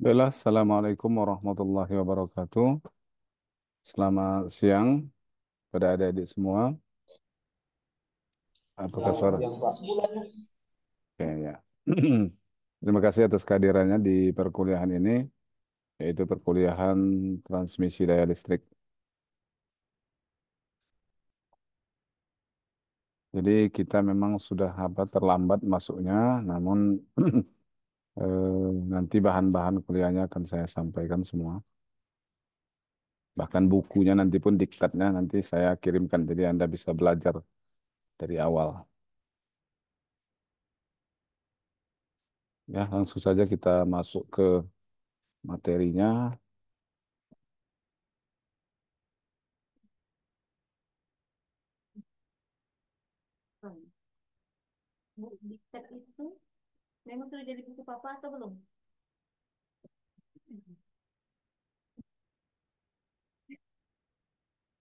Baiklah, Assalamualaikum warahmatullahi wabarakatuh. Selamat siang pada adik-adik semua. Apakah Selamat suara? siang, Pak. Oke, ya. Terima kasih atas kehadirannya di perkuliahan ini, yaitu perkuliahan transmisi daya listrik. Jadi kita memang sudah terlambat masuknya, namun nanti bahan-bahan kuliahnya akan saya sampaikan semua. Bahkan bukunya nanti pun diktatnya nanti saya kirimkan, jadi Anda bisa belajar dari awal. Ya, langsung saja kita masuk ke materinya. Bu, diktat itu memang sudah jadi buku papa atau belum?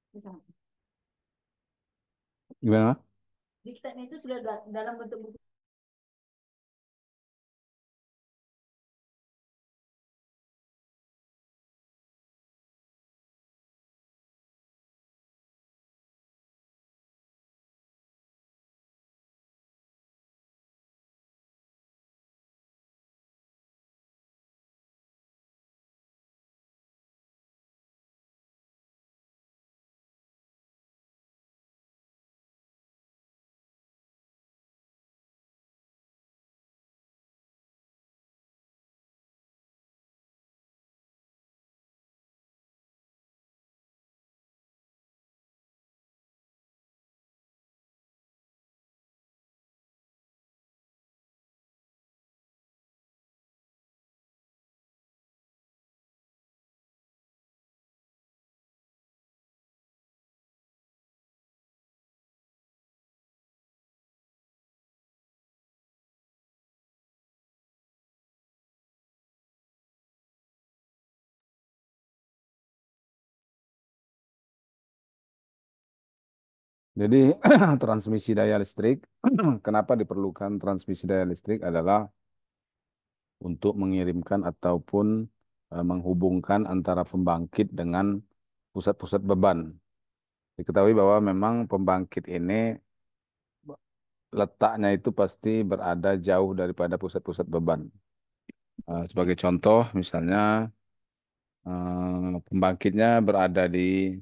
Misalnya, Gimana? diktatnya itu sudah dalam bentuk buku. Jadi transmisi daya listrik, kenapa diperlukan transmisi daya listrik adalah untuk mengirimkan ataupun menghubungkan antara pembangkit dengan pusat-pusat beban. Diketahui bahwa memang pembangkit ini letaknya itu pasti berada jauh daripada pusat-pusat beban. Sebagai contoh, misalnya pembangkitnya berada di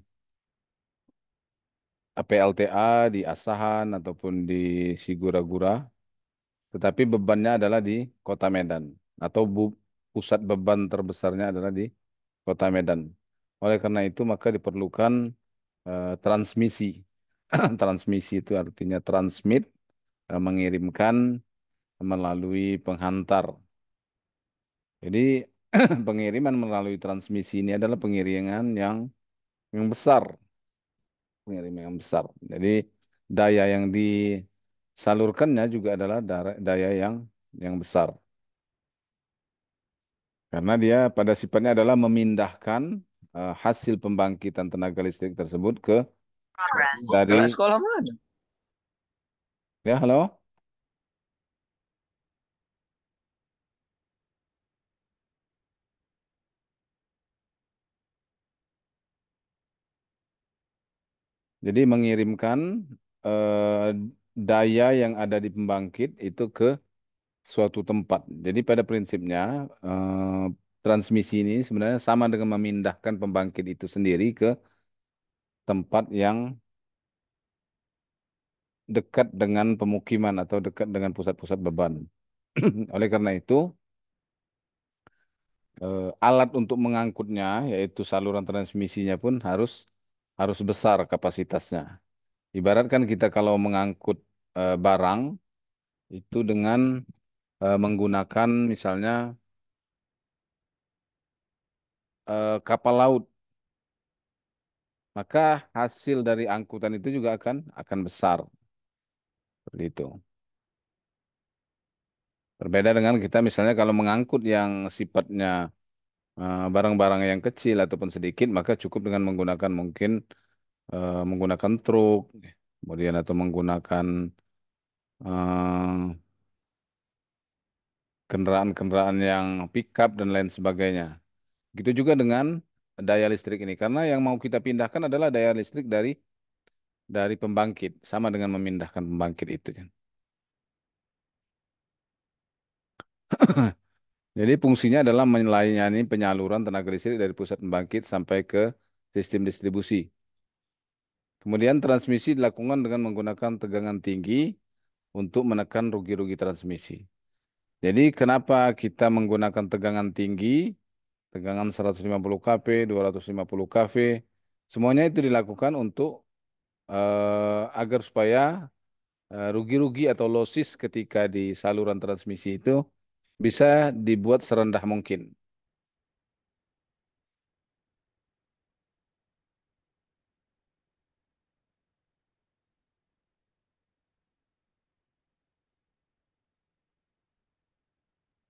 PLTA, di Asahan, ataupun di Sigura-gura. Tetapi bebannya adalah di Kota Medan atau pusat beban terbesarnya adalah di Kota Medan. Oleh karena itu maka diperlukan transmisi. Transmisi itu artinya transmit, mengirimkan melalui penghantar. Jadi pengiriman melalui transmisi ini adalah pengiriman yang besar, pengiriman yang besar. Jadi daya yang disalurkannya juga adalah daya yang besar. Karena dia pada sifatnya adalah memindahkan hasil pembangkitan tenaga listrik tersebut ke Kakak dari sekolah mana? ya halo. Jadi mengirimkan daya yang ada di pembangkit itu ke suatu tempat. Jadi pada prinsipnya transmisi ini sebenarnya sama dengan memindahkan pembangkit itu sendiri ke tempat yang dekat dengan pemukiman atau dekat dengan pusat-pusat beban. Oleh karena itu alat untuk mengangkutnya, yaitu saluran transmisinya pun harus besar kapasitasnya. Ibaratkan kita kalau mengangkut barang itu dengan menggunakan misalnya kapal laut, maka hasil dari angkutan itu juga akan besar seperti itu. Berbeda dengan kita misalnya kalau mengangkut yang sifatnya barang-barang yang kecil ataupun sedikit, maka cukup dengan menggunakan mungkin menggunakan truk, kemudian atau menggunakan eh, kendaraan-kendaraan yang pickup dan lain sebagainya. Gitu juga dengan daya listrik ini, karena yang mau kita pindahkan adalah daya listrik dari pembangkit, sama dengan memindahkan pembangkit itu kan. Jadi fungsinya adalah melayani penyaluran tenaga listrik dari pusat pembangkit sampai ke sistem distribusi. Kemudian transmisi dilakukan dengan menggunakan tegangan tinggi untuk menekan rugi-rugi transmisi. Jadi kenapa kita menggunakan tegangan tinggi, tegangan 150 kV, 250 kV, semuanya itu dilakukan untuk agar supaya rugi-rugi atau losses ketika di saluran transmisi itu bisa dibuat serendah mungkin.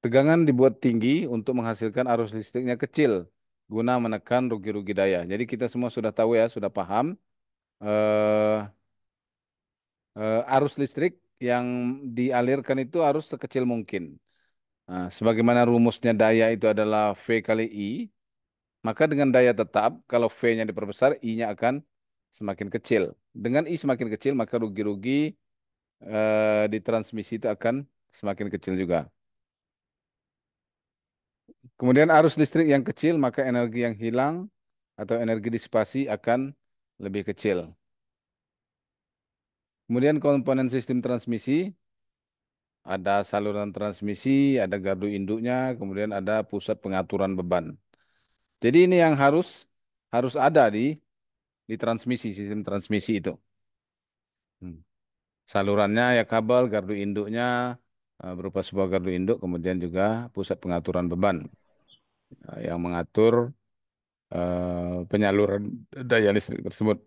Tegangan dibuat tinggi untuk menghasilkan arus listriknya kecil guna menekan rugi-rugi daya. Jadi kita semua sudah tahu ya, sudah paham eh, arus listrik yang dialirkan itu harus sekecil mungkin. Nah, sebagaimana rumusnya daya itu adalah V kali I, maka dengan daya tetap, kalau V-nya diperbesar, I-nya akan semakin kecil. Dengan I semakin kecil, maka rugi-rugi di transmisi itu akan semakin kecil juga. Kemudian arus listrik yang kecil, maka energi yang hilang atau energi disipasi akan lebih kecil. Kemudian komponen sistem transmisi, ada saluran transmisi, ada gardu induknya, kemudian ada pusat pengaturan beban. Jadi ini yang harus harus ada di transmisi, sistem transmisi itu. Hmm. Salurannya ya kabel, gardu induknya berupa sebuah gardu induk, kemudian juga pusat pengaturan beban yang mengatur penyaluran daya listrik tersebut.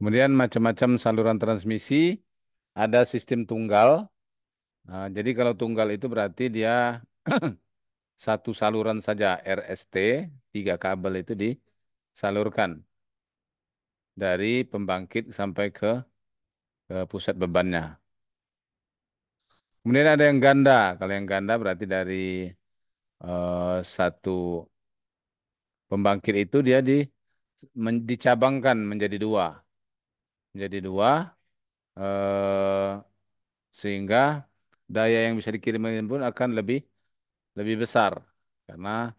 Kemudian macam-macam saluran transmisi, ada sistem tunggal. Jadi kalau tunggal itu berarti dia satu saluran saja, RST, tiga kabel itu disalurkan dari pembangkit sampai ke pusat bebannya. Kemudian ada yang ganda. Kalau yang ganda berarti dari satu pembangkit itu dia dicabangkan menjadi dua eh, sehingga daya yang bisa dikirimkan pun akan lebih lebih besar karena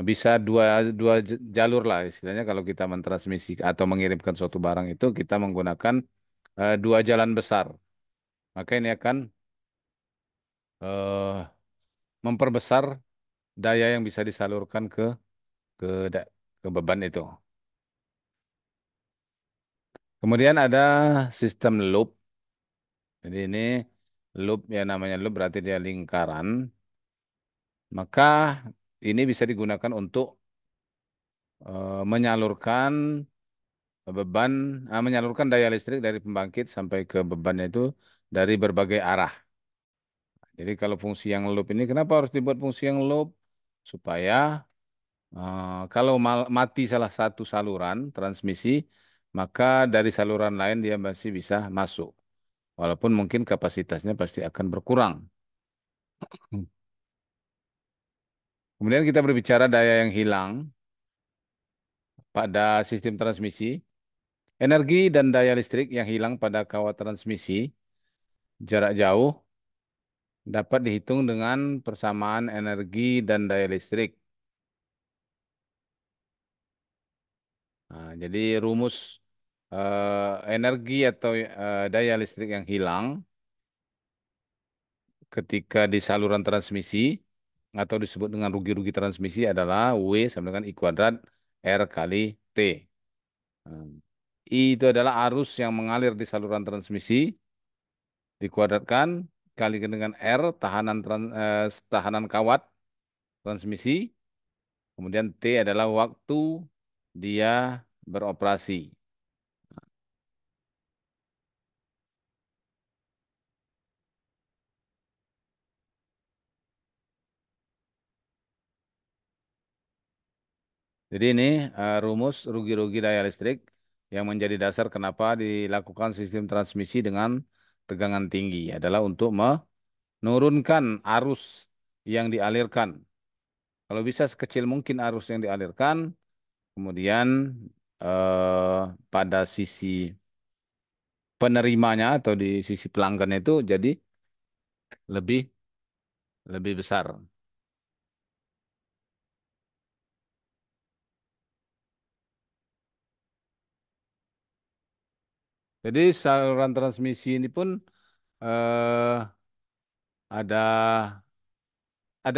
bisa dua dua jalur lah istilahnya kalau kita mentransmisi atau mengirimkan suatu barang itu kita menggunakan dua jalan besar. Maka ini akan eh, memperbesar daya yang bisa disalurkan ke da- ke beban itu. Kemudian ada sistem loop. Jadi ini loop ya namanya loop berarti dia lingkaran. Maka ini bisa digunakan untuk menyalurkan beban, menyalurkan daya listrik dari pembangkit sampai ke bebannya itu dari berbagai arah. Jadi kalau fungsi yang loop ini kenapa harus dibuat fungsi yang loop? Supaya kalau mati salah satu saluran transmisi, maka dari saluran lain dia masih bisa masuk. Walaupun mungkin kapasitasnya pasti akan berkurang. Hmm. Kemudian kita berbicara daya yang hilang pada sistem transmisi. Energi dan daya listrik yang hilang pada kawat transmisi jarak jauh dapat dihitung dengan persamaan energi dan daya listrik. Nah, jadi rumus energi atau daya listrik yang hilang ketika di saluran transmisi atau disebut dengan rugi-rugi transmisi adalah W sama dengan I kuadrat R kali T. Nah, I itu adalah arus yang mengalir di saluran transmisi dikuadratkan kali dengan R tahanan kawat transmisi. Kemudian T adalah waktu dia beroperasi. Jadi ini rumus rugi-rugi daya listrik. yang menjadi dasar kenapa dilakukan sistem transmisi dengan tegangan tinggi adalah untuk menurunkan arus yang dialirkan. Kalau bisa sekecil mungkin arus yang dialirkan, kemudian pada sisi penerimanya atau di sisi pelanggan itu jadi lebih lebih besar. Jadi saluran transmisi ini pun eh, ada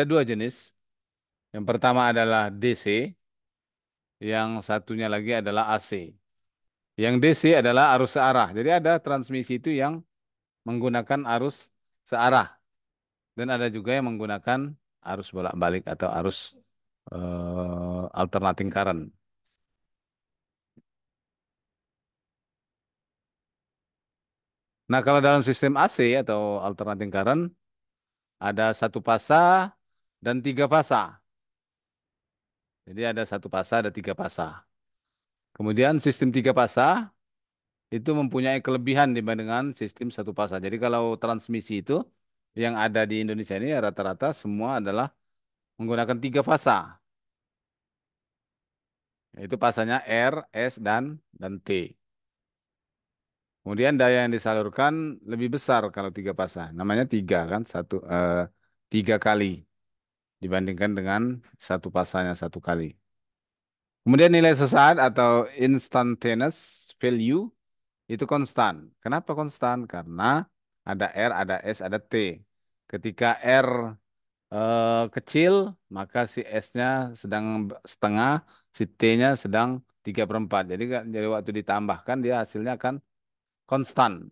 dua jenis. Yang pertama adalah DC, yang satunya lagi adalah AC. Yang DC adalah arus searah. Jadi ada transmisi itu yang menggunakan arus searah dan ada juga yang menggunakan arus bolak-balik atau arus alternating current. Nah, kalau dalam sistem AC atau alternating current ada satu fasa dan tiga fasa. Jadi ada satu fasa, ada tiga fasa. Kemudian sistem tiga fasa itu mempunyai kelebihan dibandingkan sistem satu fasa. Jadi kalau transmisi itu yang ada di Indonesia ini rata-rata semua adalah menggunakan tiga fasa. Yaitu fasanya R, S, dan T. Kemudian daya yang disalurkan lebih besar kalau tiga fasa. Namanya tiga kan, tiga kali dibandingkan dengan satu fasanya satu kali. Kemudian nilai sesaat atau instantaneous value itu konstan. Kenapa konstan? Karena ada R, ada S, ada T. Ketika R kecil, maka si S-nya sedang setengah, si T-nya sedang 3/4. Jadi waktu ditambahkan dia hasilnya akan konstan.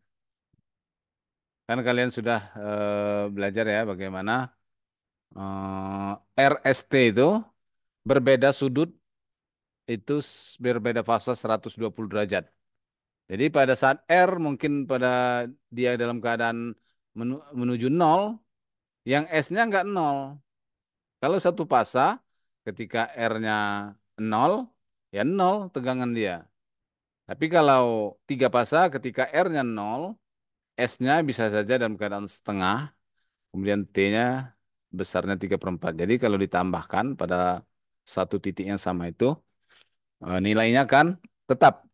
Kan kalian sudah belajar ya bagaimana RST itu berbeda sudut itu berbeda fase 120 derajat. Jadi pada saat R mungkin pada dia dalam keadaan menuju nol, yang S-nya nggak nol. Kalau satu fasa, ketika R-nya nol, ya nol tegangan dia. Tapi kalau tiga fasa, ketika R-nya nol, S-nya bisa saja dalam keadaan setengah, kemudian T-nya besarnya 3/4. Jadi kalau ditambahkan pada satu titik yang sama itu, nilainya kan tetap.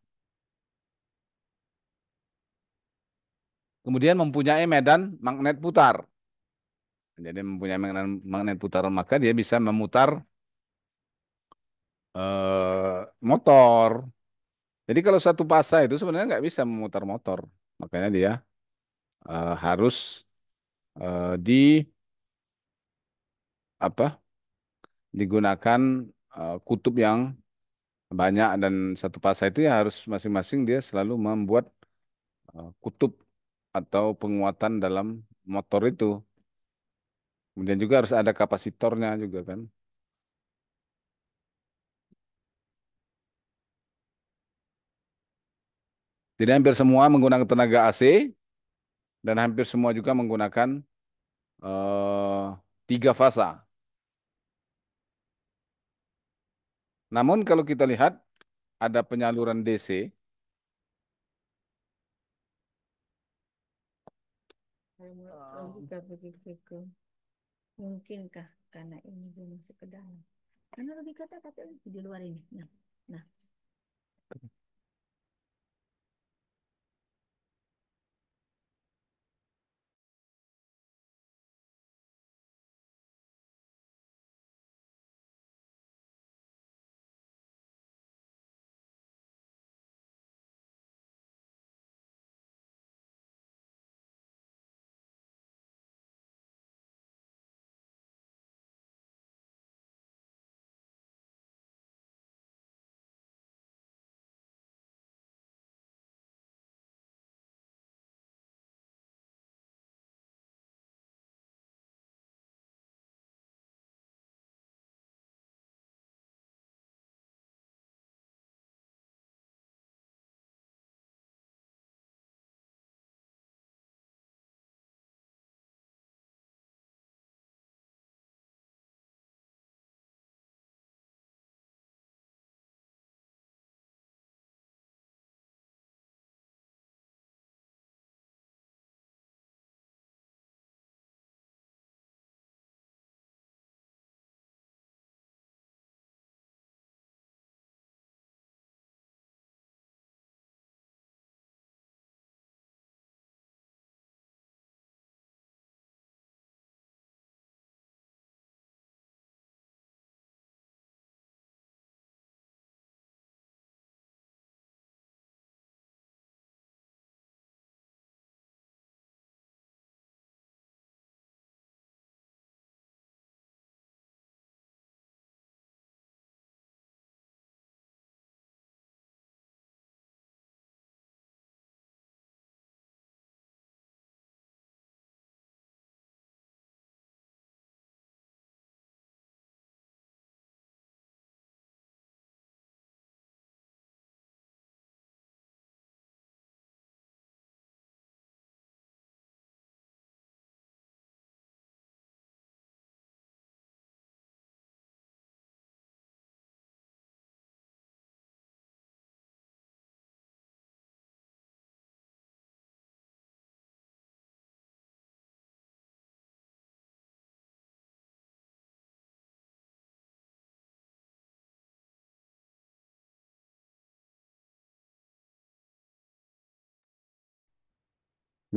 Kemudian mempunyai medan magnet putar. Jadi mempunyai magnet putar, maka dia bisa memutar motor. Jadi kalau satu fasa itu sebenarnya nggak bisa memutar motor. Makanya dia harus di apa? Digunakan kutub yang banyak dan satu fasa itu ya harus masing-masing dia selalu membuat kutub atau penguatan dalam motor itu. Kemudian juga harus ada kapasitornya juga kan. Jadi hampir semua menggunakan tenaga AC dan hampir semua juga menggunakan eh, tiga fasa. Namun kalau kita lihat ada penyaluran DC. Kalau menurut logika begitu, mungkinkah karena ini belum masuk ke dalam? Karena logika kata di luar ini. Nah,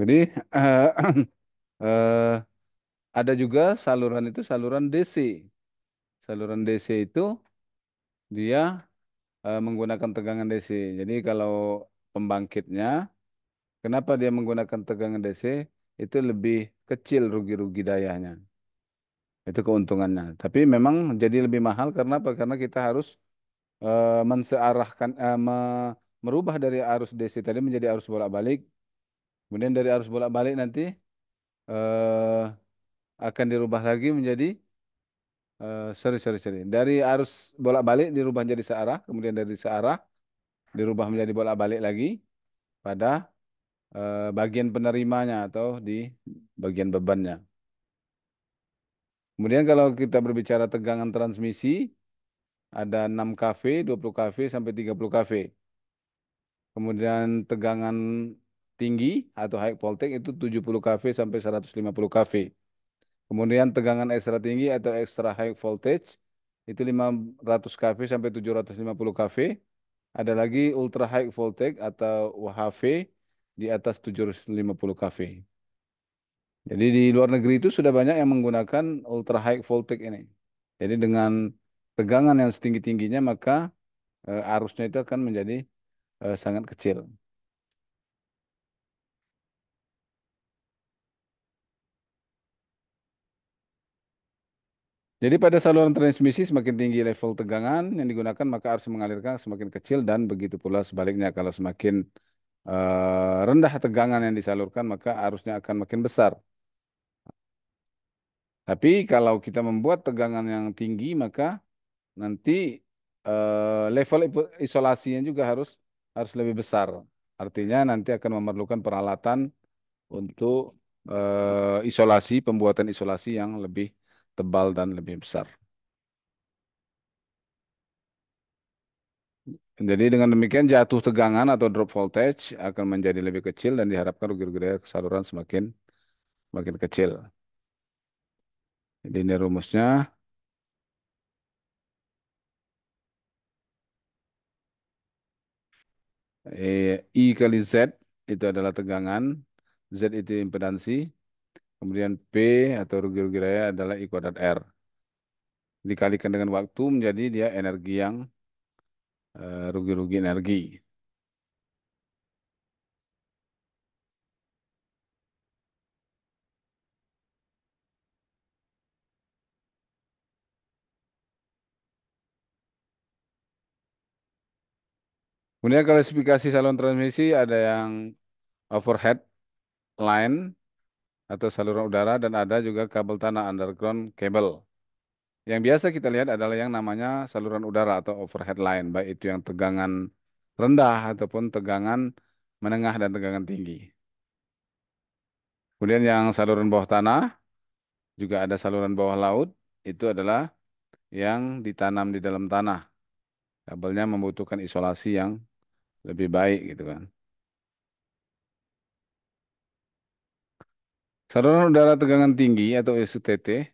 Jadi eh, eh, ada juga saluran itu saluran DC. Saluran DC itu dia menggunakan tegangan DC. Jadi kalau pembangkitnya, kenapa dia menggunakan tegangan DC? Itu lebih kecil rugi-rugi dayanya. Itu keuntungannya. Tapi memang jadi lebih mahal karena apa? Karena kita harus mensearahkan, merubah dari arus DC tadi menjadi arus bolak-balik. Kemudian dari arus bolak-balik nanti eh, akan dirubah lagi menjadi sorry. Dari arus bolak-balik dirubah menjadi searah, kemudian dari searah dirubah menjadi bolak-balik lagi pada bagian penerimanya atau di bagian bebannya. Kemudian kalau kita berbicara tegangan transmisi, ada 6 kV, 20 kV sampai 30 kV. Kemudian tegangan tinggi atau high voltage itu 70 kV sampai 150 kV. Kemudian tegangan ekstra tinggi atau extra high voltage itu 500 kV sampai 750 kV. Ada lagi ultra high voltage atau UHV di atas 750 kV. Jadi di luar negeri itu sudah banyak yang menggunakan ultra high voltage ini. Jadi dengan tegangan yang setinggi-tingginya maka arusnya itu akan menjadi sangat kecil. Jadi pada saluran transmisi semakin tinggi level tegangan yang digunakan maka arus mengalirkan semakin kecil dan begitu pula sebaliknya kalau semakin rendah tegangan yang disalurkan maka arusnya akan makin besar. Tapi kalau kita membuat tegangan yang tinggi maka nanti level isolasinya juga harus harus lebih besar. Artinya nanti akan memerlukan peralatan untuk isolasi, pembuatan isolasi yang lebih tebal dan lebih besar. Jadi dengan demikian jatuh tegangan atau drop voltage akan menjadi lebih kecil dan diharapkan rugi-rugi daya saluran semakin semakin kecil. Jadi ini rumusnya. I kali Z itu adalah tegangan, Z itu impedansi, kemudian P atau rugi-rugi daya adalah I kuadrat R. Dikalikan dengan waktu menjadi dia energi yang rugi-rugi energi. Kemudian klasifikasi saluran transmisi ada yang overhead line atau saluran udara dan ada juga kabel tanah underground cable. Yang biasa kita lihat adalah yang namanya saluran udara atau overhead line, baik itu yang tegangan rendah ataupun tegangan menengah dan tegangan tinggi. Kemudian yang saluran bawah tanah, juga ada saluran bawah laut, itu adalah yang ditanam di dalam tanah. Kabelnya membutuhkan isolasi yang lebih baik gitu kan. Saluran udara tegangan tinggi atau SUTT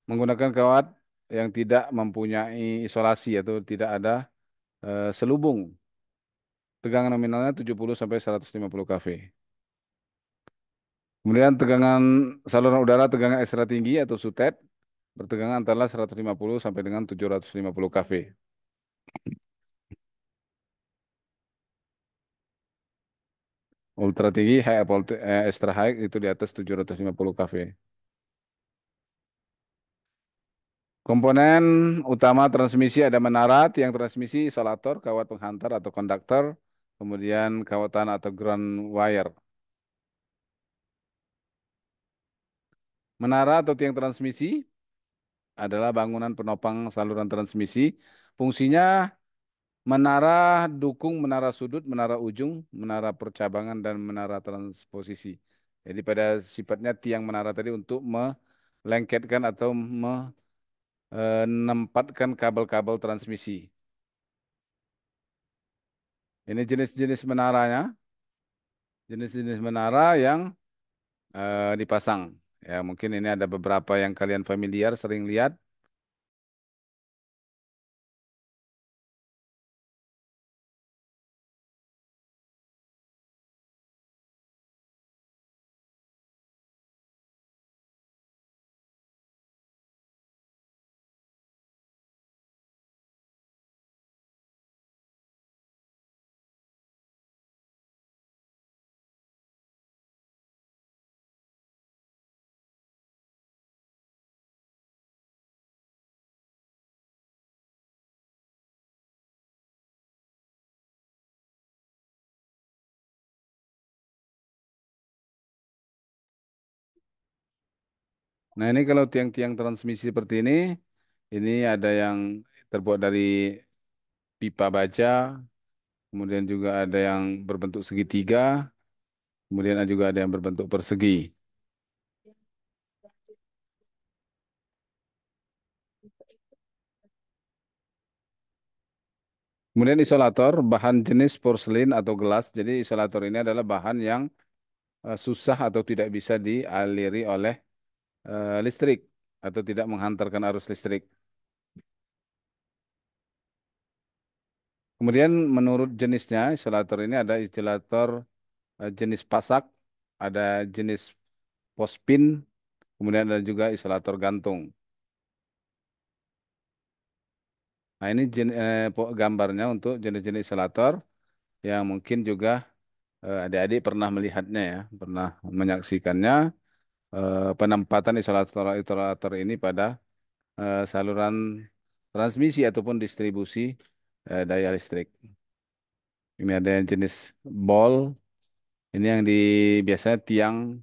menggunakan kawat yang tidak mempunyai isolasi atau tidak ada selubung. Tegangan nominalnya 70 sampai 150 kV. Kemudian tegangan saluran udara tegangan ekstra tinggi atau SUTET bertegangan antara 150 sampai dengan 750 kV. Ultra tinggi, extra high itu di atas 750 kV. Komponen utama transmisi ada menara, tiang transmisi, isolator, kawat penghantar atau konduktor, kemudian kawatan atau ground wire. Menara atau tiang transmisi adalah bangunan penopang saluran transmisi. Fungsinya menara dukung, menara sudut, menara ujung, menara percabangan, dan menara transposisi. Jadi pada sifatnya tiang menara tadi untuk melengketkan atau menempatkan kabel-kabel transmisi. Ini jenis-jenis menaranya, jenis-jenis menara yang dipasang. Ya, mungkin ini ada beberapa yang kalian familiar, sering lihat. Nah, ini kalau tiang-tiang transmisi seperti ini ada yang terbuat dari pipa baja, kemudian juga ada yang berbentuk segitiga, kemudian juga ada yang berbentuk persegi. Kemudian isolator, bahan jenis porselin atau gelas. Jadi isolator ini adalah bahan yang susah atau tidak bisa dialiri oleh listrik atau tidak menghantarkan arus listrik. Kemudian menurut jenisnya, isolator ini ada isolator jenis pasak, ada jenis pospin, kemudian ada juga isolator gantung. Nah, ini gambarnya untuk jenis-jenis isolator yang mungkin juga adik-adik pernah melihatnya ya, pernah menyaksikannya penempatan isolator-isolator ini pada saluran transmisi ataupun distribusi daya listrik. Ini ada yang jenis ball, ini yang biasanya tiang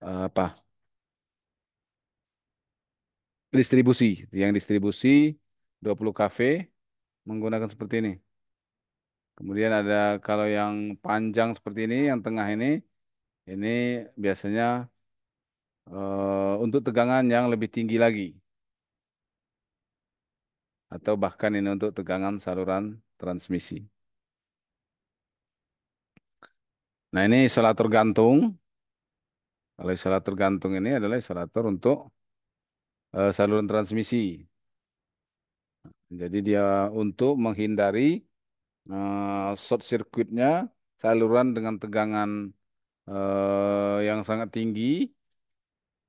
apa? Distribusi, tiang distribusi 20 kV menggunakan seperti ini. Kemudian ada kalau yang panjang seperti ini, yang tengah ini biasanya untuk tegangan yang lebih tinggi lagi, atau bahkan ini untuk tegangan saluran transmisi. Nah, ini isolator gantung. Kalau isolator gantung ini adalah isolator untuk saluran transmisi. Jadi dia untuk menghindari short circuitnya saluran dengan tegangan yang sangat tinggi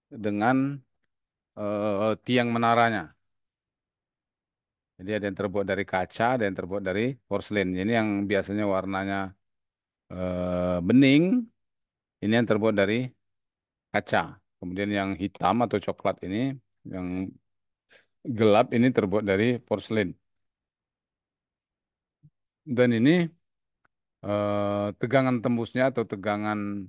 dengan tiang menaranya. Jadi ada yang terbuat dari kaca, ada yang terbuat dari porselen. Ini yang biasanya warnanya bening, ini yang terbuat dari kaca. Kemudian yang hitam atau coklat ini, yang gelap ini terbuat dari porselen. Dan ini tegangan tembusnya atau tegangan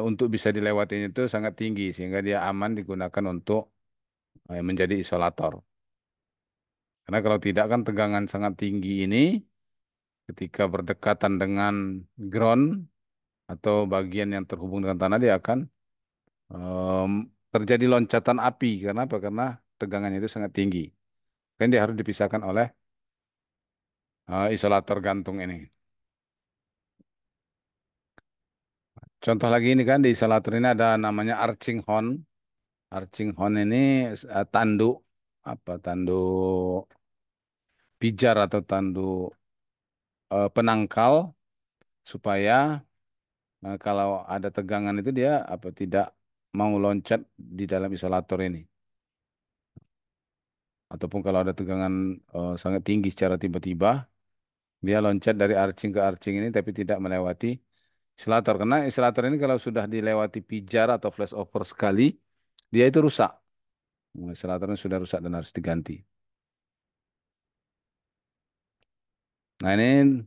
untuk bisa dilewati itu sangat tinggi sehingga dia aman digunakan untuk menjadi isolator. Karena kalau tidak kan tegangan sangat tinggi ini ketika berdekatan dengan ground atau bagian yang terhubung dengan tanah dia akan em, terjadi loncatan api. Karena apa? Karena tegangannya itu sangat tinggi. Kan dia harus dipisahkan oleh isolator gantung ini. Contoh lagi ini kan di isolator ini ada namanya arching horn. Arching horn ini tanduk apa? Tanduk pijar atau tanduk penangkal supaya kalau ada tegangan itu dia apa tidak mau loncat di dalam isolator ini. Ataupun kalau ada tegangan sangat tinggi secara tiba-tiba, dia loncat dari arcing ke arcing ini tapi tidak melewati isolator. Karena isolator ini kalau sudah dilewati pijar atau flashover sekali, dia itu rusak. Isolatornya sudah rusak dan harus diganti. Nah, ini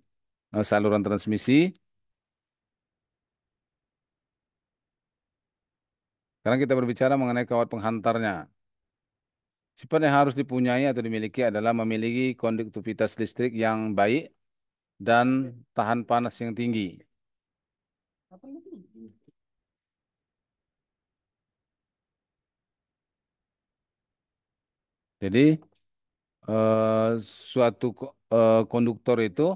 saluran transmisi. Sekarang kita berbicara mengenai kawat penghantarnya. Sifat yang harus dipunyai atau dimiliki adalah memiliki konduktivitas listrik yang baik dan tahan panas yang tinggi. Jadi suatu konduktor itu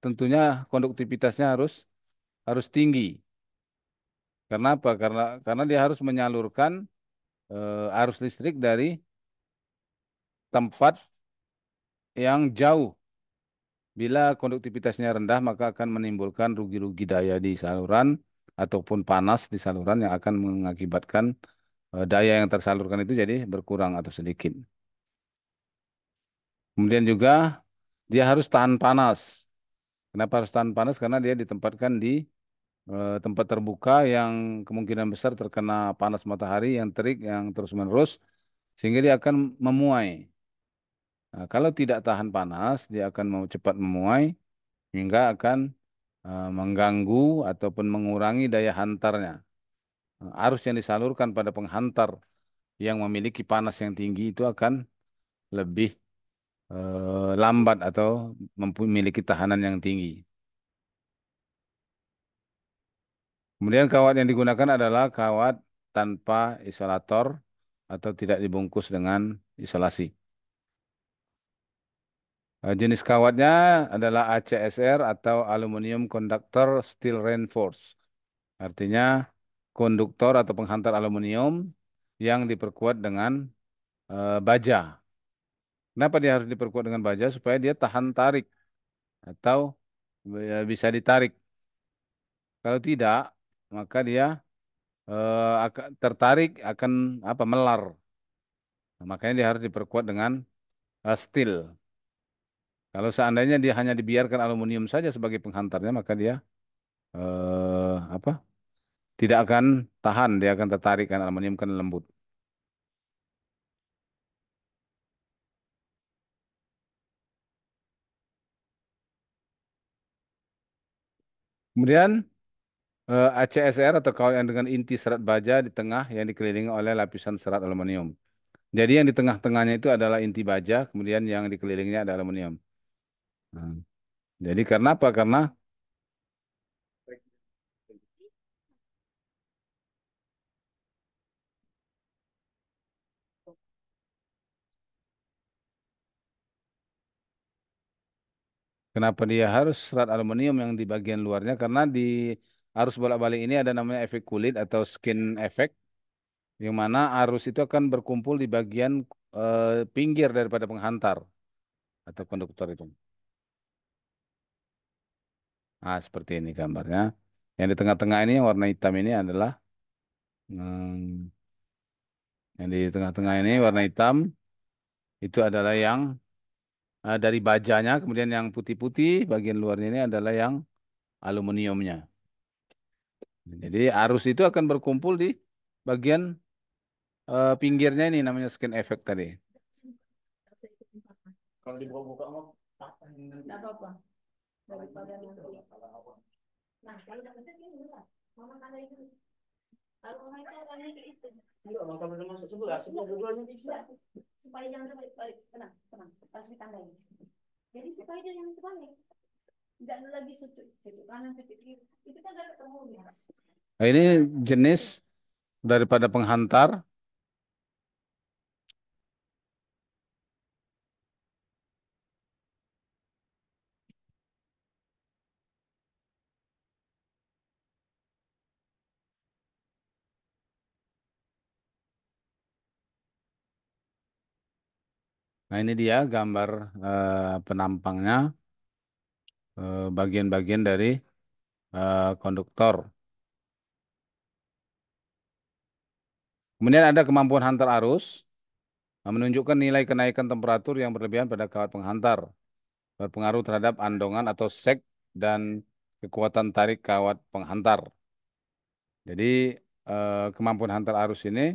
tentunya konduktivitasnya harus tinggi. Karena apa? Karena dia harus menyalurkan arus listrik dari tempat yang jauh. Bila konduktivitasnya rendah, maka akan menimbulkan rugi-rugi daya di saluran ataupun panas di saluran yang akan mengakibatkan daya yang tersalurkan itu jadi berkurang atau sedikit. Kemudian juga dia harus tahan panas. Kenapa harus tahan panas? Karena dia ditempatkan di tempat terbuka yang kemungkinan besar terkena panas matahari yang terik yang terus-menerus sehingga dia akan memuai. Nah, kalau tidak tahan panas, dia akan mau cepat memuai hingga akan mengganggu ataupun mengurangi daya hantarnya. arus yang disalurkan pada penghantar yang memiliki panas yang tinggi itu akan lebih lambat atau memiliki tahanan yang tinggi. Kemudian kawat yang digunakan adalah kawat tanpa isolator atau tidak dibungkus dengan isolasi. Jenis kawatnya adalah ACSR atau Aluminium Conductor Steel Reinforced. Artinya konduktor atau penghantar aluminium yang diperkuat dengan baja. Kenapa dia harus diperkuat dengan baja? Supaya dia tahan tarik atau bisa ditarik. Kalau tidak, maka dia akan tertarik akan apa melar. Nah, makanya dia harus diperkuat dengan steel. Kalau seandainya dia hanya dibiarkan aluminium saja sebagai penghantarnya, maka dia apa? Tidak akan tahan, dia akan tertarik kan aluminium kan lembut. Kemudian ACSR atau kawat yang dengan inti serat baja di tengah yang dikelilingi oleh lapisan serat aluminium. Jadi yang di tengah-tengahnya itu adalah inti baja, kemudian yang dikelilinginya ada aluminium. Nah, jadi karena apa? Karena kenapa dia harus serat aluminium yang di bagian luarnya? Karena di arus bolak-balik ini ada namanya efek kulit atau skin effect, yang mana arus itu akan berkumpul di bagian pinggir daripada penghantar atau konduktor itu. Nah, seperti ini gambarnya. Yang di tengah-tengah ini yang warna hitam ini adalah hmm, yang di tengah-tengah ini warna hitam itu adalah yang dari bajanya, kemudian yang putih-putih bagian luarnya ini adalah yang aluminiumnya. Jadi arus itu akan berkumpul di bagian pinggirnya ini namanya skin effect tadi. Kalau dibuka-buka mah nggak apa-apa daripada nanti. Nah, kalau nggak bisa sini enggak. Mama kan itu. Kalau mama itu orangnya kayak itu. Enggak, maka benar masuk sebelah, sebelah dua-duanya bisa. Supaya jangan terbalik-balik. Tenang, tenang. Harus ditandai. Jadi supaya dia yang terbalik. Tidak lagi sudut kanan, sudut kiri. Itu kan udah ketemu ya. Nah, ini jenis daripada penghantar. Nah, ini dia gambar penampangnya, bagian-bagian dari konduktor. Kemudian ada kemampuan hantar arus, menunjukkan nilai kenaikan temperatur yang berlebihan pada kawat penghantar, berpengaruh terhadap andongan atau sek dan kekuatan tarik kawat penghantar. Jadi kemampuan hantar arus ini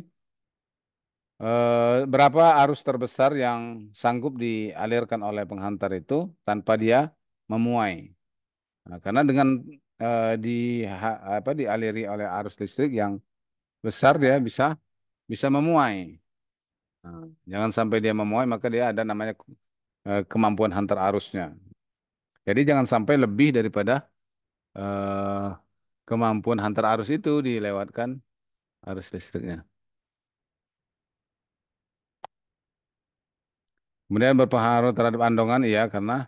berapa arus terbesar yang sanggup dialirkan oleh penghantar itu tanpa dia memuai. Nah, karena dengan dialiri oleh arus listrik yang besar dia bisa memuai. Nah, jangan sampai dia memuai maka dia ada namanya kemampuan hantar arusnya. Jadi jangan sampai lebih daripada eh, kemampuan hantar arus itu dilewatkan arus listriknya. Kemudian berpengaruh terhadap andongan, iya karena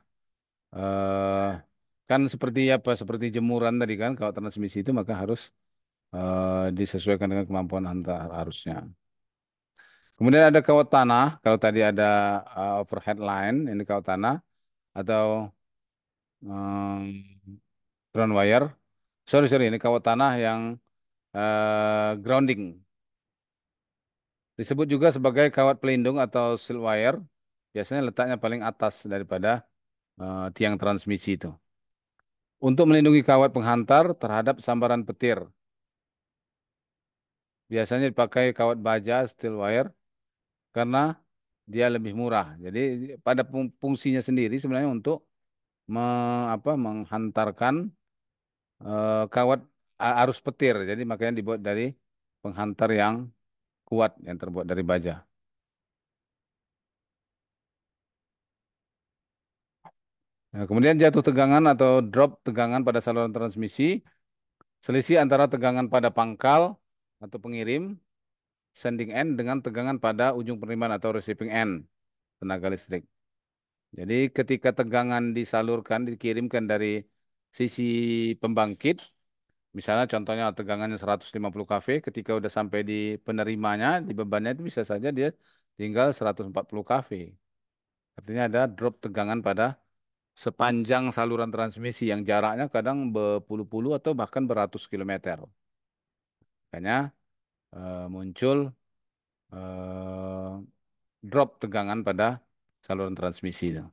eh, kan seperti apa seperti jemuran tadi kan kalau transmisi itu maka harus disesuaikan dengan kemampuan hantar arusnya. Kemudian ada kawat tanah. Kalau tadi ada overhead line, ini kawat tanah atau ground wire. Sorry sorry, ini kawat tanah yang grounding. Disebut juga sebagai kawat pelindung atau shield wire. Biasanya letaknya paling atas daripada tiang transmisi itu. Untuk melindungi kawat penghantar terhadap sambaran petir. Biasanya dipakai kawat baja steel wire karena dia lebih murah. Jadi pada fungsinya sendiri sebenarnya untuk menghantarkan kawat arus petir. Jadi makanya dibuat dari penghantar yang kuat yang terbuat dari baja. Nah, kemudian jatuh tegangan atau drop tegangan pada saluran transmisi, selisih antara tegangan pada pangkal atau pengirim sending end dengan tegangan pada ujung penerimaan atau receiving end tenaga listrik. Jadi ketika tegangan disalurkan, dikirimkan dari sisi pembangkit, misalnya contohnya tegangannya 150 kV, ketika udah sampai di penerimanya, di bebannya itu bisa saja dia tinggal 140 kV. Artinya ada drop tegangan pada sepanjang saluran transmisi yang jaraknya kadang berpuluh-puluh atau bahkan beratus kilometer. Makanya muncul eh, drop tegangan pada saluran transmisi itu.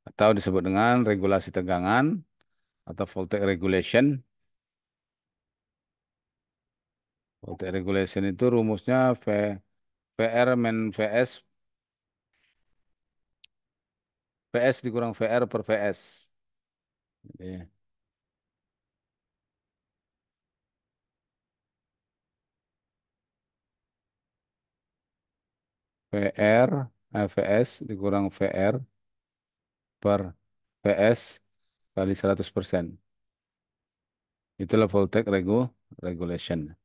Atau disebut dengan regulasi tegangan atau voltage regulation. Voltage regulation itu rumusnya VR min VS PS dikurang VR per VS. Jadi, VR VS dikurang VR per PS kali 100%. Itulah voltage regulation.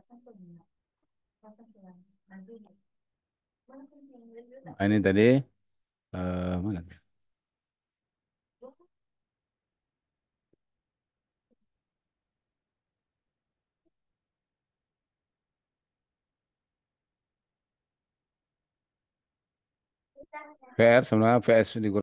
Pasang tuh, pasang tuh. Nanti mana sih yang lebih Nah, ini tadi mana? VR sebenarnya VS dikurang